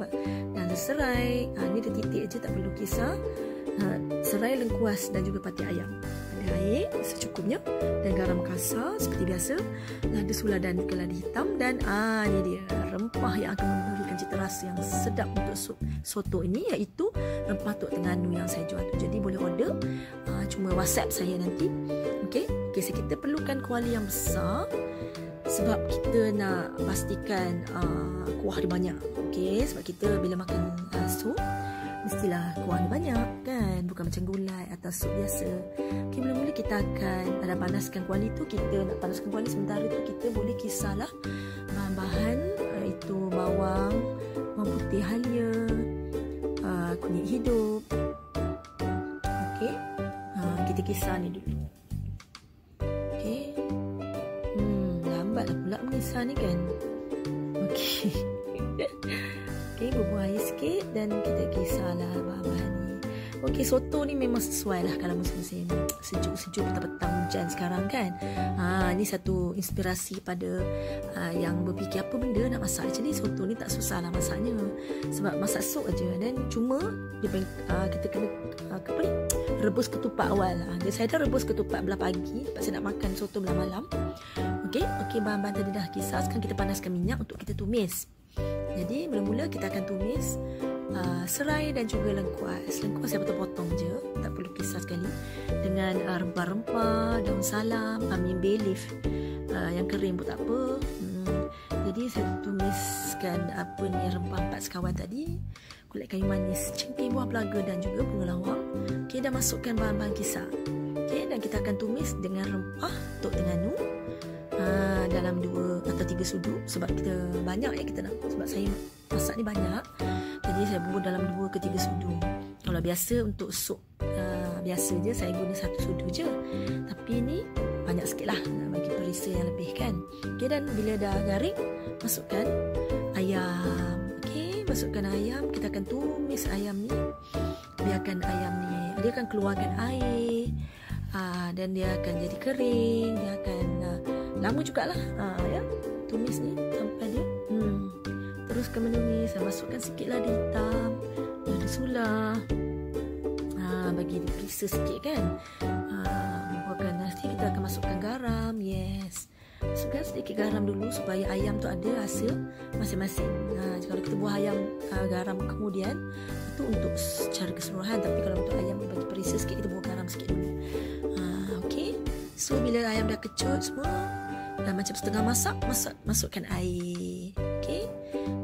nampak. Dan serai, ini ada titik aja, tak perlu kisar. Serai, lengkuas dan juga pati ayam. Ada air secukupnya dan garam kasar seperti biasa. Lada sula dan juga lada hitam. Dan ini dia rempah yang akan memberikan cita rasa yang sedap untuk sup soto ini, iaitu rempah Tok Terengganu yang saya jual tu. Jadi boleh order, cuma WhatsApp saya nanti. Okey, so kita perlukan kuali yang besar sebab kita nak pastikan kuah dia banyak. Okey, sebab kita bila makan sup mestilah kuah dia banyak kan, bukan macam gulai atau sup biasa. Okey, mula-mula kita akan panaskan kuali tu. Kita nak panaskan kuali, sementara tu kita boleh kisarlah bahan-bahan, iaitu bawang putih halia, kunyit hidup. Okey, kita kisar ni dulu. Okey, lambatlah pula mengisar ni kan. Okey. Okey, bubuh air sikit dan kita kisarlah bahan-bahan ni. Okey, soto ni memang sesuai lah kalau musim-musim sejuk-sejuk petang-petang hujan sekarang kan. Ni satu inspirasi pada yang berfikir apa benda nak masak. Jadi soto ni tak susah lah masaknya, sebab masak sup aja. Dan cuma kita kena rebus ketupat awal. Jadi saya dah rebus ketupat belah pagi sebab saya nak makan soto belah malam. Okey, bahan-bahan tadi dah kisar. Sekarang kita panaskan minyak untuk kita tumis. Jadi mula-mula kita akan tumis serai dan juga lengkuas. Lengkuas saya potong-potong je, tak perlu kisar sekali. Dengan rempah-rempah, daun salam, bay leaf yang kering pun tak apa. Jadi saya tumiskan rempah 4 sekawan tadi, kulit kayu manis, cengkeh, buah pelaga dan juga bunga lawang. Okey, dah masukkan bahan-bahan kisar. Okey, dan kita akan tumis dengan rempah Tok Terengganu dalam 2 atau 3 sudu, sebab kita banyak kita nak, sebab saya masak ni banyak. Jadi saya bubuh dalam 2 ke 3 sudu. Kalau biasa untuk sup biasa je saya guna 1 sudu je, tapi ni banyak sikit lah nak bagi perisa yang lebih kan. Okey, dan bila dah garing, masukkan ayam. Okey, masukkan ayam. Kita akan tumis ayam ni, biarkan ayam ni dia akan keluarkan air, dan dia akan jadi kering. Dia akan lama jugalah ya, tumis ni sampai dia teruskan menumis. Saya masukkan sikit lada hitam, lada sula, bagi dia perisa sikit kan. Nanti kita akan masukkan garam. Yes, masukkan sedikit garam dulu supaya ayam tu ada rasa masing-masing. Kalau kita buah ayam garam kemudian, itu untuk secara keseluruhan. Tapi kalau untuk ayam bagi perisa sikit, kita buah garam sikit dulu. Okey, so bila ayam dah kecut semua dan macam setengah masak, masukkan air. Okey,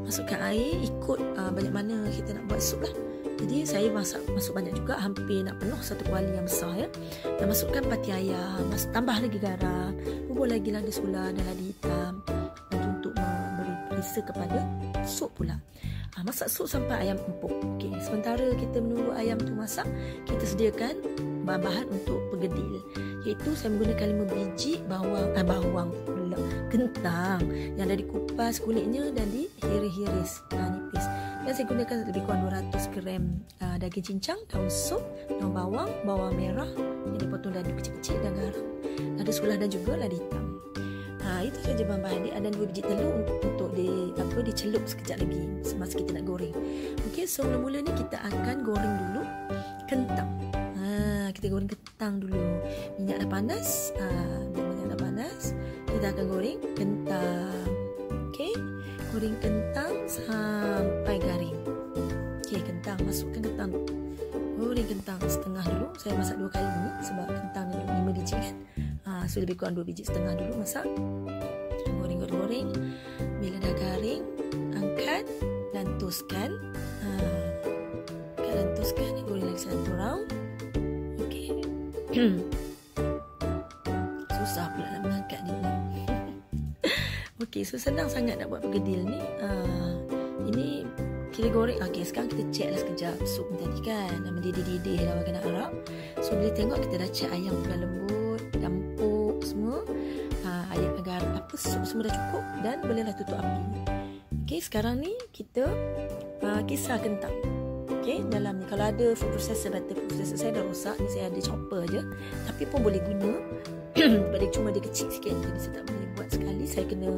masukkan air ikut banyak mana kita nak buat sup lah. Jadi saya masuk banyak juga, hampir nak penuh satu kuali yang besar ya. Dan masukkan pati ayam, tambah lagi garam, bubuh lagi lada sula dan lada hitam, untuk memberi perisa kepada sup pula. Masak sup sampai ayam empuk. Okey, sementara kita menunggu ayam tu masak, kita sediakan bahan-bahan untuk penggedil, iaitu saya menggunakan 5 biji kentang yang dah dikupas kulitnya dan dihiris-hiris nipis. Dan saya gunakan lebih kurang 200 gram daging cincang, daun sup, daun bawang merah yang dipotong dadu kecil-kecil dan garam, lada sula dan juga lada hitam. Itu saja bahan-bahan dia. Dan 2 biji telur untuk dicelup sekejap lagi semasa kita nak goreng. Okey, so mula-mula ni kita akan goreng dulu kentang. Kita goreng kentang dulu. Minyak dah panas. Bila minyak dah panas, kita akan goreng kentang. Okey, goreng kentang sampai garing. Okey, kentang, masukkan kentang. Goreng kentang setengah dulu. Saya masak 2 kali ni sebab kentang ni 5 biji kan. So lebih kurang 2 biji setengah dulu masak. Goreng. Bila dah garing, angkat dan toskan. Goreng lagi 1 round. Okey. Susah pula nak mengangkat ni. Okey, so senang sangat nak buat penggedil ni. Ini kita goreng. Okey, sekarang kita check lah sekejap sup tadi kan. Dah mendidih-didih dah bagi nak harap. So boleh tengok kita dah check ayam dah lembut, dah empuk semua. Ayam agar sup semua dah cukup dan bolehlah tutup api. Okey, sekarang ni kita kisar kentang. Okey, dalam ni kalau ada food processor, butter processor saya dah rosak, ni saya ada chopper je, tapi pun boleh guna. Sebab dia cuma dia kecil sikit, jadi saya tak boleh buat sekali, saya kena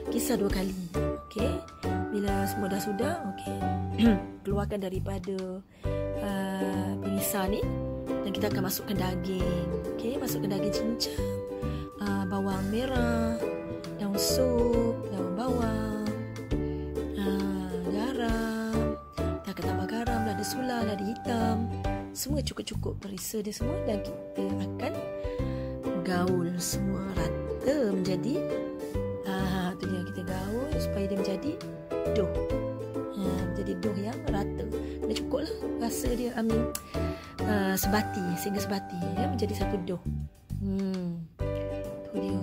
kisar 2 kali. Okey, bila semua dah sudah, okey. Keluarkan daripada pengisar ni dan kita akan masukkan daging. Okey, masukkan daging cincang, bawang merah, daun sup, daun bawang, garam. Kita akan tambah garam, lada sula, lada hitam. Semua cukup-cukup perisa dia semua dan kita akan gaul semua rata menjadi tu dia, kita gaul supaya dia menjadi dough. Menjadi dough yang rata. Dah cukup lah rasa dia, sebati, sehingga sebati ya, menjadi satu dough. Tu dia.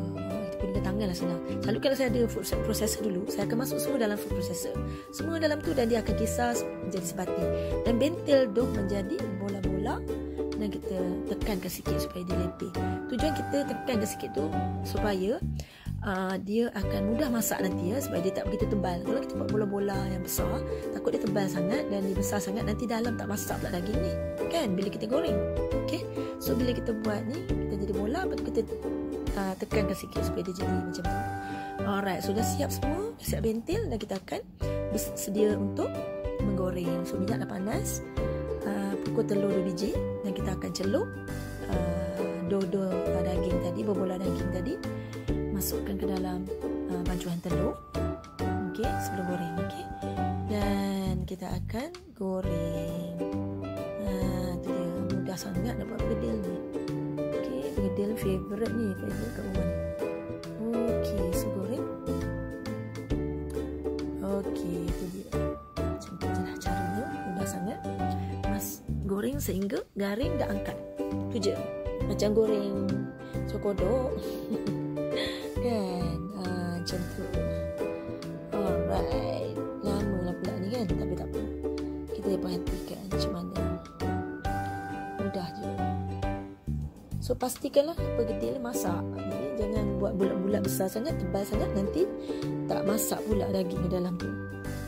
Kita gunakan tangan lah senang. Selalu kalau saya ada food processor dulu, saya akan masuk semua dalam food processor. Semua dalam tu dan dia akan kisar menjadi sebati. Dan bentel dough menjadi bola-bola dan kita tekankan sikit supaya dia lepeh. Tujuan kita tekankan sikit tu supaya dia akan mudah masak nanti ya, sebab dia tak begitu tebal. Kalau kita buat bola-bola yang besar, takut dia tebal sangat dan dia besar sangat, nanti dalam tak masak pula daging ni kan bila kita goreng. Okay, so bila kita buat ni, kita jadi bola, lepas tu kita tekankan sikit supaya dia jadi macam tu. Alright, sudah siap semua, siap bentil dan kita akan bersedia untuk menggoreng. So minyak dah panas, pukul telur 2 biji dan kita akan celup dough daging tadi, berbola daging tadi, masukkan ke dalam pancuran telur. Okey, sebelum goreng. Okey, dan kita akan goreng. Tu dia, mudah sangat nak buat bergedil ni. Okey, bergedil favorite ni, favorite kat rumah ni. Okey, so goreng. Okey, tu dia. Macam tu je lah caranya, mudah sangat. Goreng sehingga garing dah angkat. Tu je. Macam goreng cokodok. Kan, macam tu. Alright, lama lah pula ni kan, tapi tak apa, kita perhatikan macam mana. Mudah je. So pastikanlah bergedil masak. Jadi jangan buat bulat-bulat besar sangat, tebal sangat, nanti tak masak pula daging di dalam tu.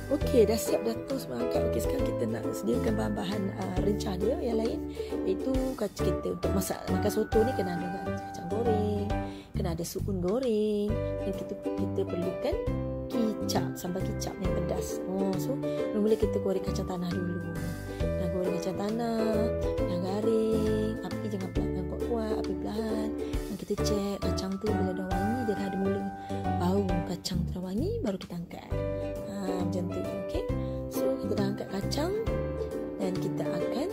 Okey, dah siap, dah toast angkat. Okey, sekarang kita nak sediakan bahan-bahan rencah dia yang lain, iaitu kita untuk masak makan soto ni kena ada kacang goreng, kena ada suun goreng, dan kita perlukan kicap, sambal kicap yang pedas. So mula kita goreng kacang tanah dulu. Dah goreng kacang tanah, dah garing, api jangan kuat-kuat, api perlahan. Dan kita cek kacang tu bila dah wangi, dia dah ada mula bau kacang tu dah wangi, baru kita angkat. Macam tu. Okey, so kita dah angkat kacang dan kita akan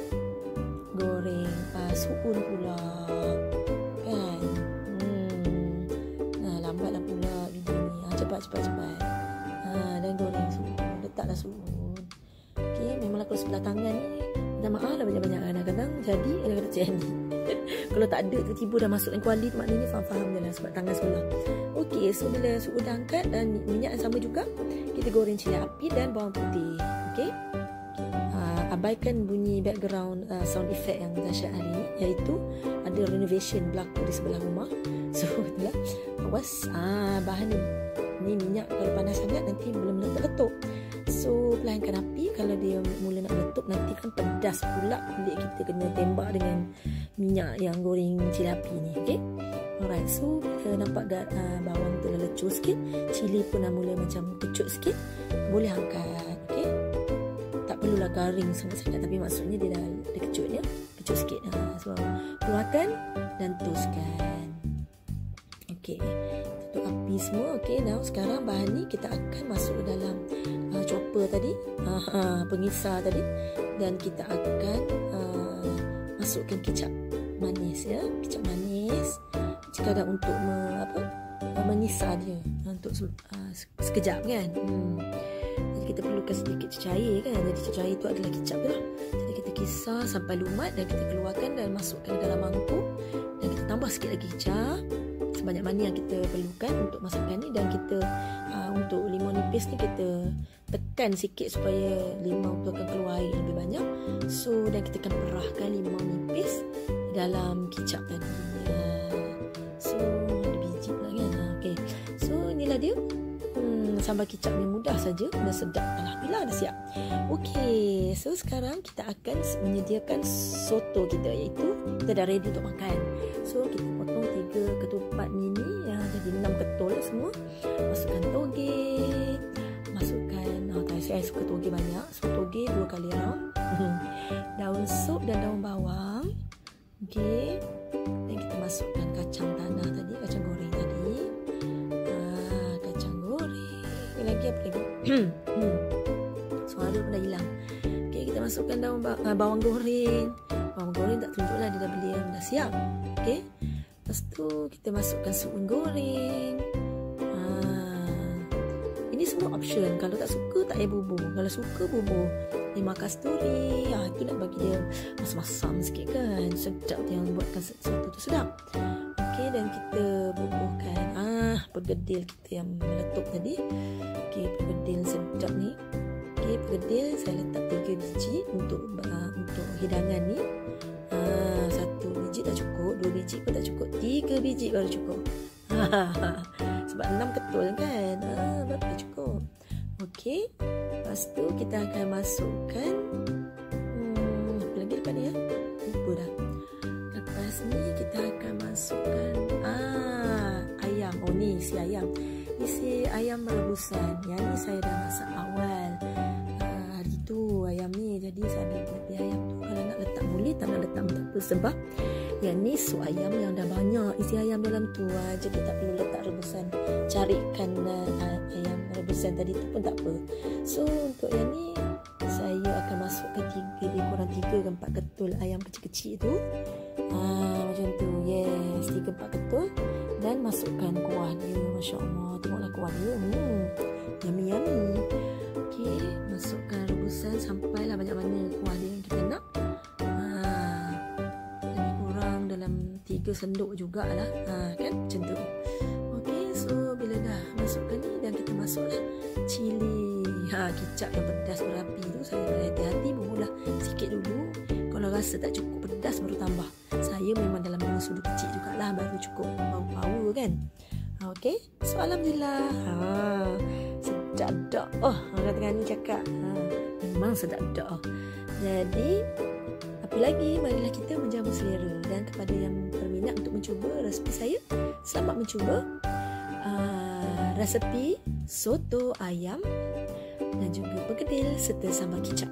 goreng suun pula kan. Lambatlah pula video ni. Cepat. Dan goreng suun, letaklah suun. Okey, memanglah kalau sebelah tangan ni, minta maaf lah banyak-banyak, kadang-kadang jadi, kadang-kadang jadi. Kalau tak ada tiba-tiba dah masuk dalam kuali, maknanya faham-faham je lah sebab tangan sebelah. Okey, so bila suun dah angkat dan minyak yang sama juga, kita goreng cili api dan bawang putih. Okey, abaikan bunyi background sound effect yang dahsyat hari ni, iaitu ada renovation berlaku di sebelah rumah. So itulah, awas bahan ni minyak kalau panas sangat nanti belum meletup-letup. So perlahankan api. Kalau dia mula nak meletup, nanti kan pedas pula kulit kita, kena tembak dengan minyak yang goreng cili api ni. Okey, alright, so bila nampak bawang tu dah lecur sikit, cili pun dah mula macam kecut sikit, boleh angkat. Okey, tak perlulah garing sangat-sangat, tapi maksudnya dia dah kecutnya, kecut sikit. So keluarkan dan toastkan. Okey, tutup api semua. Okey, now sekarang bahan ni kita akan masuk dalam chopper tadi, pengisar tadi, dan kita akan masukkan kicap manis ya, kicap manis sekadar untuk mengisar dia untuk sekejap kan. Jadi kita perlukan sedikit cecair kan, jadi cecair itu adalah kicap tu lah. Jadi kita kisar sampai lumat dan kita keluarkan dan masukkan ke dalam mangkuk, dan kita tambah sikit lagi kicap sebanyak mana yang kita perlukan untuk masakan ni. Dan kita untuk limau nipis ni kita tekan sikit supaya limau tu akan keluar air lebih banyak. So dan kita akan perahkan limau nipis di dalam kicap tadi. So ada biji pula kan. Okay, so inilah dia sambal kicap ni, mudah saja dan sedap. Alhamdulillah dah siap. Okey, so sekarang kita akan menyediakan soto kita, iaitu kita dah ready untuk makan. So kita potong 3 ketupat mini yang ada 6 ketul semua. Masukkan toge, masukkan Saya suka toge banyak. So toge 2 kali round. Daun sup dan daun bawang. Okey. Dan kita masukkan kacang tanah tadi, kacang goreng tadi. Kacang goreng. Lagi apa lagi? Suara pun dah hilang. Okey, kita masukkan daun bawang goreng. Bawang goreng tak tunjuklah dia dah beli yang dah siap. Okey. Lepas tu kita masukkan sup goreng. Ini semua option. Kalau tak suka tak payah bubur. Kalau suka bubur limau kasturi. Itu nak bagi dia masam-masam sikit kan. Sedap yang buatkan sesuatu tu sedap. Okey, dan kita bubuhkan pergedil kita yang meletup tadi. Okey, pergedil sedap ni. Okey, pergedil saya letak 3 biji untuk hidangan ni. 1 biji tak cukup, 2 biji pun tak cukup, 3 biji baru cukup. Sebab 6 ketul kan. Berapa cukup. Okey. Lepas tu kita akan masukkan apa lagi lepas ni ya? Lupa dah. Lepas ni kita akan masukkan ayam. Oh ni isi ayam. Isi ayam rebusan. Yang ni saya dah masak awal hari tu ayam ni. Jadi saya ada lebih ayam tu. Kalau nak letak boleh, tak nak letak tak apa. Sebab yang ni sup ayam yang dah banyak isi ayam dalam tu. Jadi tak perlu letak rebusan. Carikan ayam rebusan tadi tu pun tak apa. So untuk yang ni saya akan masukkan 3 ke 4 ketul ayam kecil-kecil tu. Macam tu. Yes, 3-4 ketul. Dan masukkan kuah dia. Masya Allah, tengoklah kuah dia. Yummy. Okey, masukkan rebusan sampailah banyak mana kuah dia yang kita nak. Lebih kurang dalam 3 sendok jugalah. Kan macam tu. Okey, so bila dah masukkan ni dan kita masuklah cili. Kicap yang pedas berapi tu saya hati-hati bubuhlah sikit dulu. Kalau rasa tak cukup pedas baru tambah. Saya memang dalam 2 sudu kecil jugalah baru cukup power kan. Okey, so alhamdulillah. Sedap dak. Orang Terengganu cakap. Memang sedap dak. Jadi apa lagi, marilah kita menjamu selera. Dan kepada yang berminat untuk mencuba resepi saya, selamat mencuba resepi soto ayam dan juga perkedil serta sambal kicap.